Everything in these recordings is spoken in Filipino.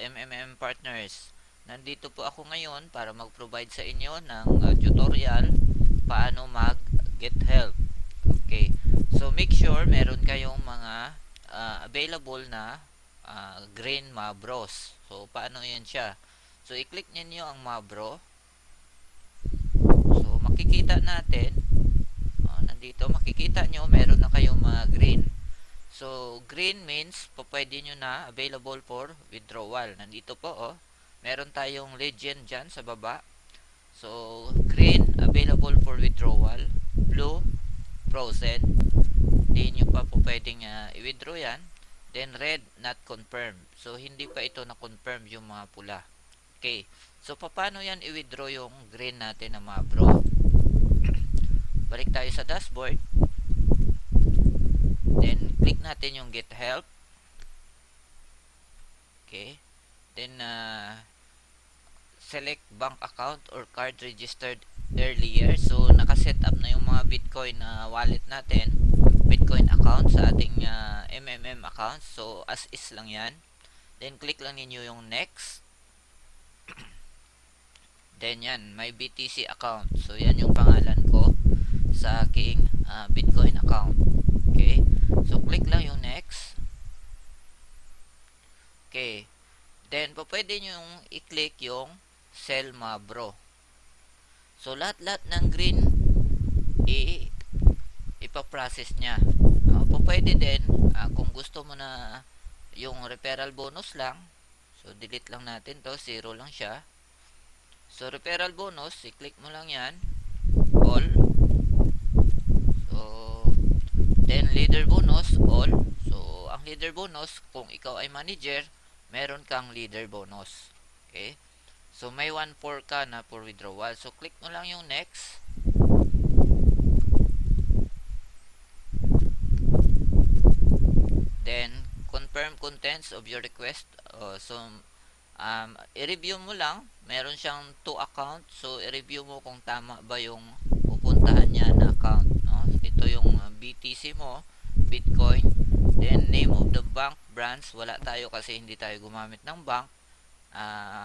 MMM Partners. Nandito po ako ngayon para mag-provide sa inyo ng tutorial paano mag-get help. Okay. So make sure meron kayong mga available na green Mabros. So paano 'yan siya? So i-click niyo ang Mabro. So makikita natin nandito makikita nyo meron na kayong mga green. So, green means pwede nyo na available for withdrawal. Nandito po, meron tayong legend dyan sa baba. So, green, available for withdrawal. Blue, frozen. Hindi nyo pa po pwedeng i-withdraw yan. Then, red, not confirmed. So, hindi pa ito na-confirm yung mga pula. Okay. So, paano yan i-withdraw yung green natin na mga bro? Balik tayo sa dashboard. Then, click natin yung get help. Okay. Then, select bank account or card registered earlier. So, nakaset up na yung mga Bitcoin wallet natin. Bitcoin account sa ating MMM account. So, as is lang yan. Then, click lang ninyo yung next. Then, yan. My BTC account. So, yan yung pangalan ko sa aking Bitcoin account. Okay. So, click lang yung next. Okay. Then, pwede nyo yung i-click yung sell Mabro. So, lahat-lahat ng green ipaprocess nya. Pwede din, kung gusto mo na yung referral bonus lang, so, delete lang natin to. 0 lang siya. So, referral bonus, i-click mo lang yan. All. So, then, leader bonus, all. So, ang leader bonus, kung ikaw ay manager, meron kang leader bonus. Okay? So, may 1.4 ka na for withdrawal. So, click mo lang yung next. Then, confirm contents of your request. So, i-review mo lang. Meron siyang 2 account. So, i-review mo kung tama ba yung pupuntahan niya na account. No? Ito yung BTC mo, Bitcoin. Then, name of the bank, branch. Wala tayo kasi hindi tayo gumamit ng bank.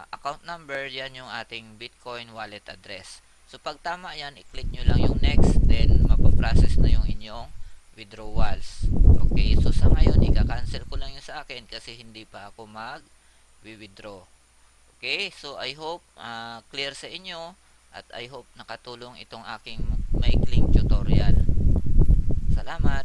Account number, yan yung ating Bitcoin wallet address. So, pag tama yan, i-click nyo lang yung next. Then, mapaprocess na yung inyong withdrawals. Okay, so sa ngayon, ika-cancel ko lang yung sa akin kasi hindi pa ako mag-withdraw. Okay, so I hope clear sa inyo at I hope nakatulong itong aking maikling tutorial. Salamat!